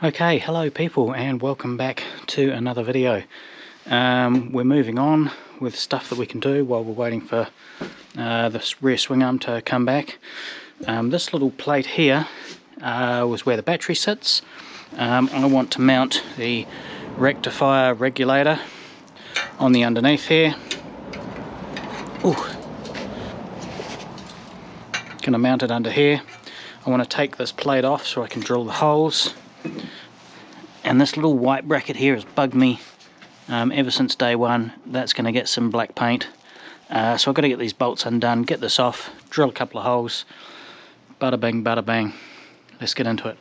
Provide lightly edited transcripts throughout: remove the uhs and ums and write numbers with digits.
Okay, hello people and welcome back to another video. We're moving on with stuff that we can do while we're waiting for this rear swing arm to come back. This little plate here was where the battery sits. I want to mount the rectifier regulator on the underneath here. Ooh. Gonna mount it under here. I want to take this plate off so I can drill the holes. And this little white bracket here has bugged me ever since day one. That's going to get some black paint. So I've got to get these bolts undone, get this off, drill a couple of holes. Bada bing, bada bang. Let's get into it.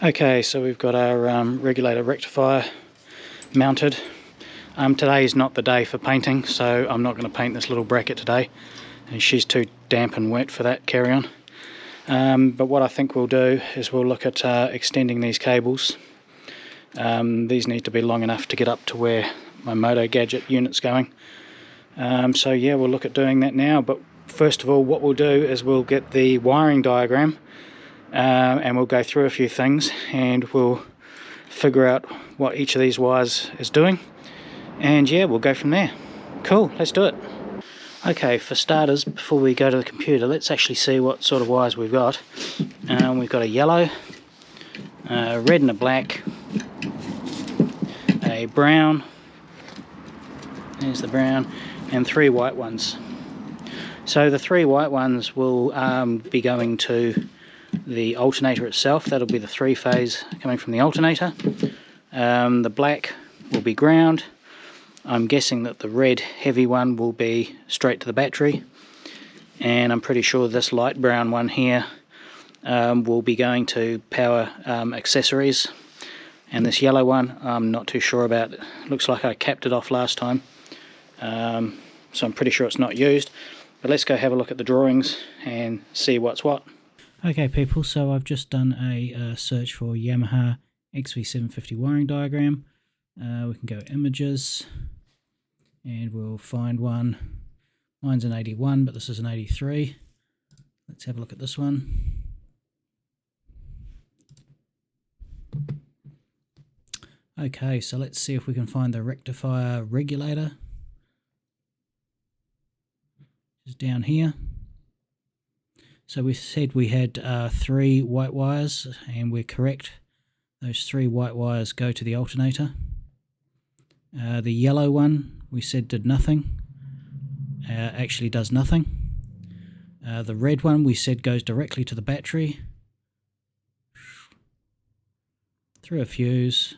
Okay, so we've got our regulator rectifier mounted. Today is not the day for painting, so I'm not going to paint this little bracket today, and she's too damp and wet for that carry on. But what I think we'll do is we'll look at extending these cables. These need to be long enough to get up to where my Motogadget unit's going. So yeah, we'll look at doing that now, but first of all what we'll do is we'll get the wiring diagram. And we'll go through a few things and we'll figure out what each of these wires is doing, and yeah, we'll go from there. Cool, let's do it. Okay, for starters, before we go to the computer, let's actually see what sort of wires we've got. We've got a yellow, a red and a black, a brown, there's the brown, and 3 white ones. So the 3 white ones will be going to the alternator itself. That'll be the 3-phase coming from the alternator. The black will be ground. I'm guessing that the red heavy one will be straight to the battery, and I'm pretty sure this light brown one here will be going to power accessories, and this yellow one I'm not too sure about. It looks like I capped it off last time, so I'm pretty sure it's not used, but let's go have a look at the drawings and see what's what. Okay people, so I've just done a search for Yamaha Xv750 wiring diagram. We can go images and we'll find one. Mine's an 81, but this is an 83. Let's have a look at this one. Okay, so let's see if we can find the rectifier regulator. It's down here. So we said we had 3 white wires, and we're correct. Those 3 white wires go to the alternator. The yellow one we said did nothing, actually does nothing. The red one we said goes directly to the battery, through a fuse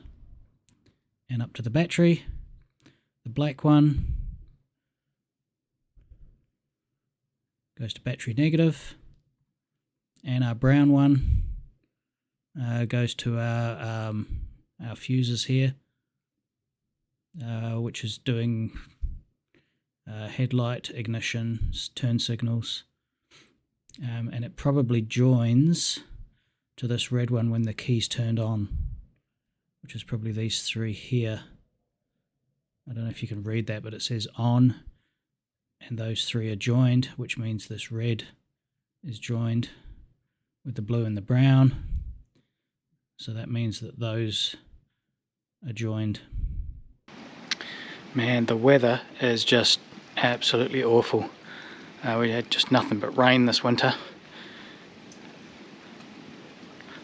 and up to the battery. The black one goes to battery negative, and our brown one goes to our fuses here, which is doing headlight, ignition, turn signals, and it probably joins to this red one when the key's turned on, which is probably these three here. I don't know if you can read that, but it says on, and those three are joined, which means this red is joined with the blue and the brown. So that means that those are joined. Man, the weather is just absolutely awful. We had just nothing but rain this winter.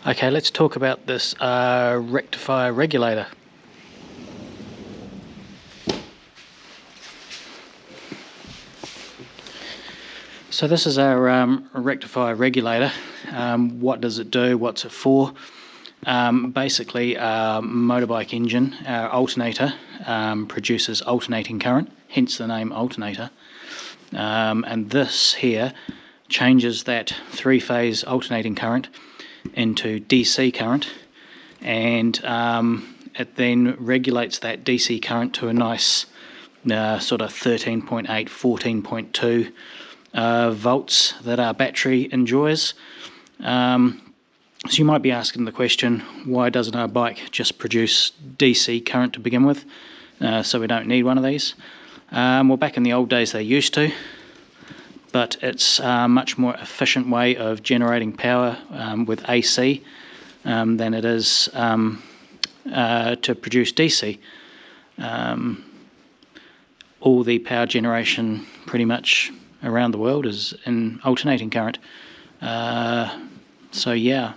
Okay, let's talk about this rectifier regulator. So this is our rectifier regulator. What does it do? What's it for? Basically, our motorbike engine, our alternator, produces alternating current, hence the name alternator. And this here changes that three-phase alternating current into DC current, and it then regulates that DC current to a nice sort of 13.8, 14.2 volts that our battery enjoys. So you might be asking the question, why doesn't our bike just produce DC current to begin with, so we don't need one of these? Well, back in the old days they used to, but it's a much more efficient way of generating power with AC than it is to produce DC. All the power generation pretty much around the world is in alternating current. So yeah,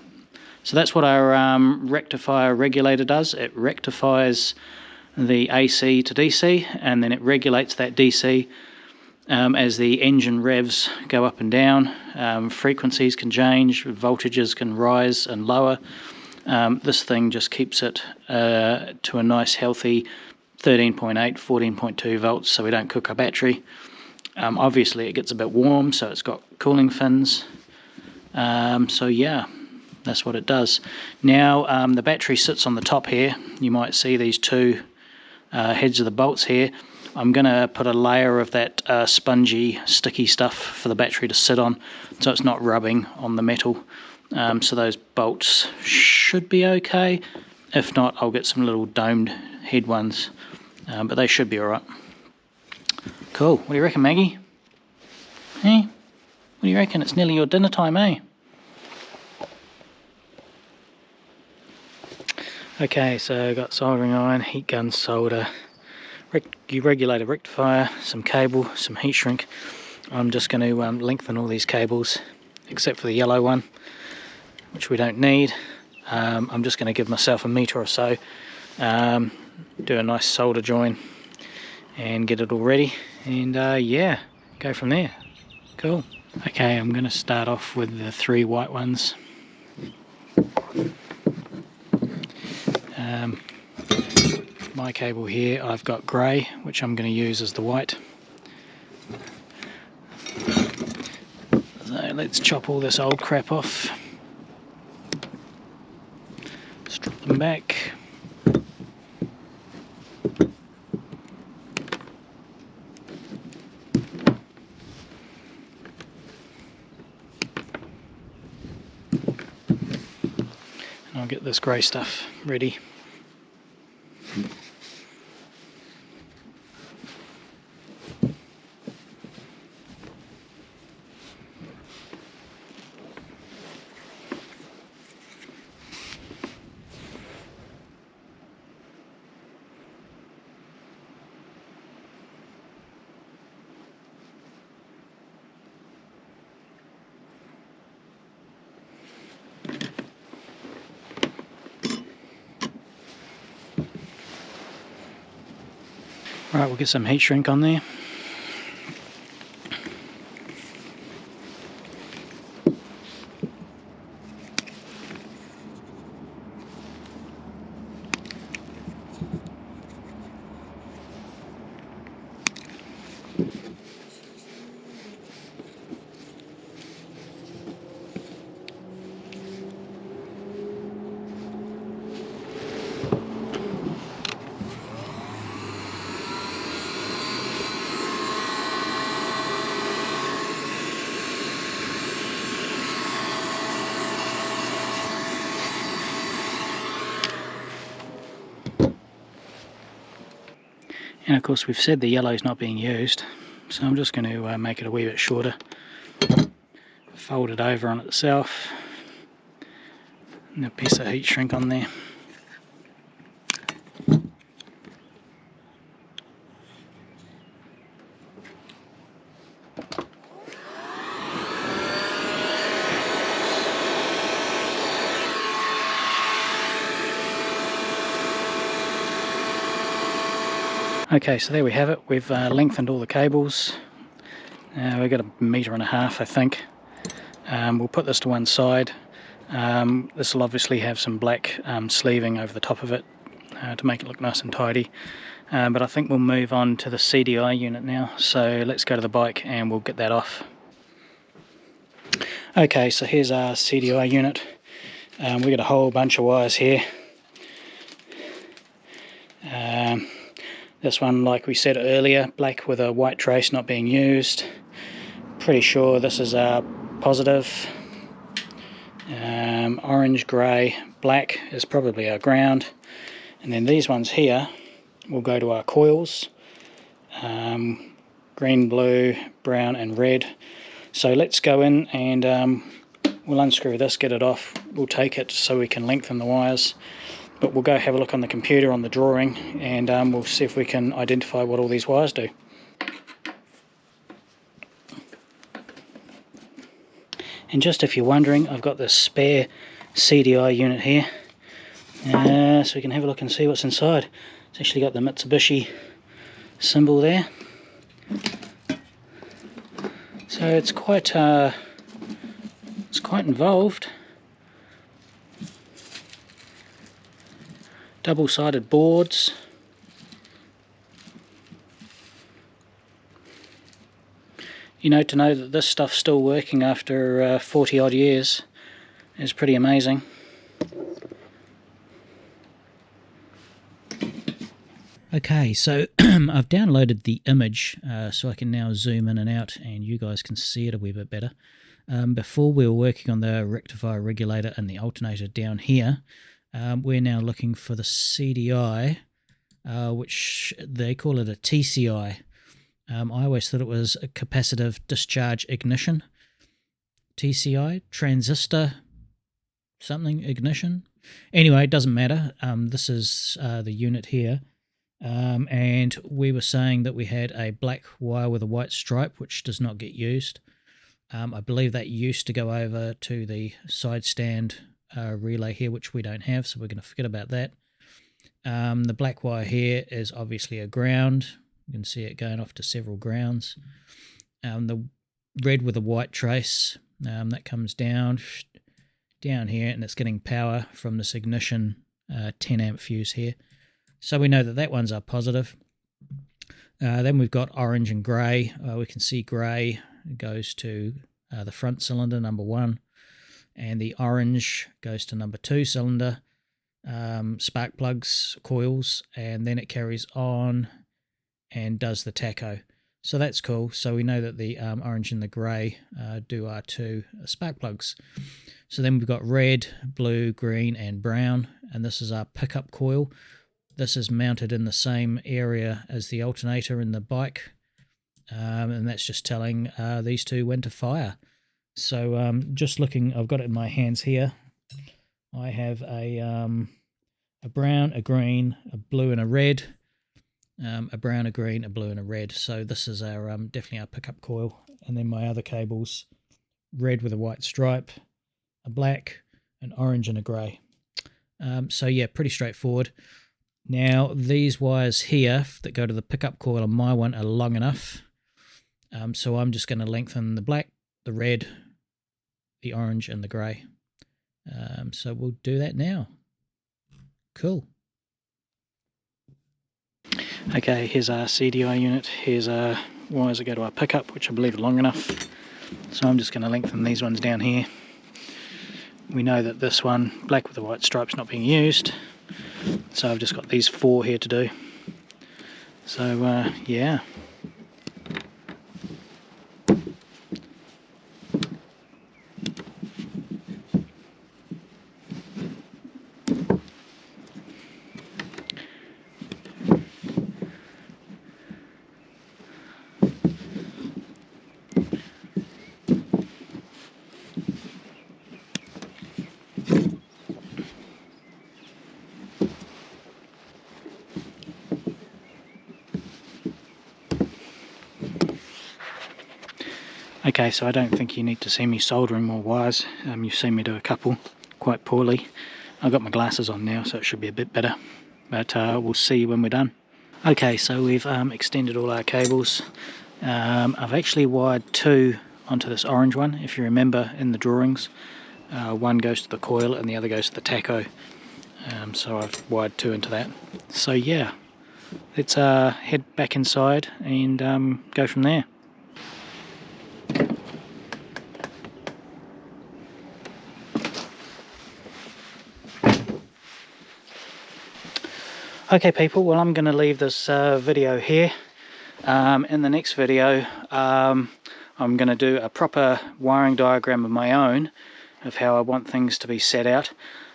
so that's what our rectifier regulator does. It rectifies the AC to DC, and then it regulates that DC as the engine revs go up and down. Frequencies can change, voltages can rise and lower. This thing just keeps it to a nice healthy 13.8, 14.2 volts, so we don't cook our battery. Obviously it gets a bit warm, so it's got cooling fins. So yeah, that's what it does. Now the battery sits on the top here. You might see these two heads of the bolts here. I'm going to put a layer of that spongy, sticky stuff for the battery to sit on, so it's not rubbing on the metal. So those bolts should be okay. If not, I'll get some little domed head ones, but they should be alright. Cool. What do you reckon, Maggie? Hey? What do you reckon? It's nearly your dinner time, eh? Okay, so I've got soldering iron, heat gun, solder, regulator rectifier, some cable, some heat shrink. I'm just going to lengthen all these cables, except for the yellow one, which we don't need. I'm just going to give myself a metre or so, do a nice solder join, and get it all ready, and yeah, go from there. Cool. Okay, I'm going to start off with the three white ones. My cable here, I've got grey, which I'm going to use as the white. So let's chop all this old crap off. Strip them back. And I'll get this grey stuff ready. Right, we'll get some heat shrink on there. And of course we've said the yellow is not being used, so I'm just going to make it a wee bit shorter, fold it over on itself, and a piece of heat shrink on there. Okay, so there we have it. We've lengthened all the cables. We've got 1.5 meters, I think. We'll put this to one side. This will obviously have some black sleeving over the top of it to make it look nice and tidy. But I think we'll move on to the CDI unit now. So let's go to the bike and we'll get that off. Okay, so here's our CDI unit. We've got a whole bunch of wires here. This one, like we said earlier, black with a white trace not being used. Pretty sure this is our positive. Orange, grey, black is probably our ground. And then these ones here will go to our coils. Green, blue, brown and red. So let's go in and we'll unscrew this, get it off. We'll take it so we can lengthen the wires. But we'll go have a look on the computer on the drawing and we'll see if we can identify what all these wires do. And just if you're wondering, I've got this spare CDI unit here, so we can have a look and see what's inside. It's actually got the Mitsubishi symbol there. So it's quite involved. Double-sided boards. You know, to know that this stuff's still working after 40 odd years is pretty amazing. Okay, so I've downloaded the image so I can now zoom in and out and you guys can see it a wee bit better. Before we were working on the rectifier regulator and the alternator down here. We're now looking for the CDI, which they call it a TCI. I always thought it was a capacitive discharge ignition. TCI, transistor, something, ignition. Anyway, it doesn't matter. This is the unit here. And we were saying that we had a black wire with a white stripe, which does not get used. I believe that used to go over to the side stand relay here, which we don't have, so we're going to forget about that. The black wire here is obviously a ground. You can see it going off to several grounds. The red with a white trace, that comes down here, and it's getting power from this ignition 10 amp fuse here. So we know that that one's our positive. Then we've got orange and grey. We can see grey goes to the front cylinder, number 1. And the orange goes to number 2 cylinder, spark plugs, coils, and then it carries on and does the tacho. So that's cool. So we know that the orange and the grey do our 2 spark plugs. So then we've got red, blue, green and brown, and this is our pickup coil. This is mounted in the same area as the alternator in the bike, and that's just telling these 2 when to fire. So just looking, I've got it in my hands here. I have a brown, a green, a blue and a red, a brown, a green, a blue and a red. So this is our definitely our pickup coil. And then my other cables, red with a white stripe, a black, an orange and a grey. So yeah, pretty straightforward. Now these wires here that go to the pickup coil on my one are long enough. So I'm just going to lengthen the black, the red, the orange and the grey. So we'll do that now. Cool. Okay, here's our CDI unit. Here's our wires that go to our pickup, which I believe are long enough. So I'm just going to lengthen these ones down here. We know that this one, black with the white stripes, not being used. So I've just got these 4 here to do. So yeah. Okay, so I don't think you need to see me soldering more wires. You've seen me do a couple quite poorly. I've got my glasses on now, so it should be a bit better. But we'll see when we're done. Okay, so we've extended all our cables. I've actually wired 2 onto this orange one. If you remember in the drawings, one goes to the coil and the other goes to the tacho. So I've wired 2 into that. So yeah, let's head back inside and go from there. Okay people, well I'm going to leave this video here. In the next video I'm going to do a proper wiring diagram of my own of how I want things to be set out.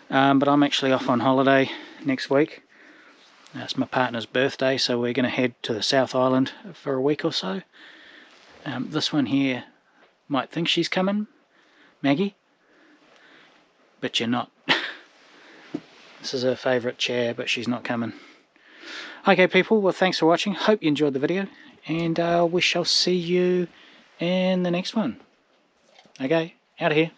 But I'm actually off on holiday next week. It's my partner's birthday, so we're going to head to the South Island for a week or so. This one here might think she's coming, Maggie, but you're not. This is her favourite chair, but she's not coming. Okay people, well thanks for watching, hope you enjoyed the video, and we shall see you in the next one. Okay, out of here.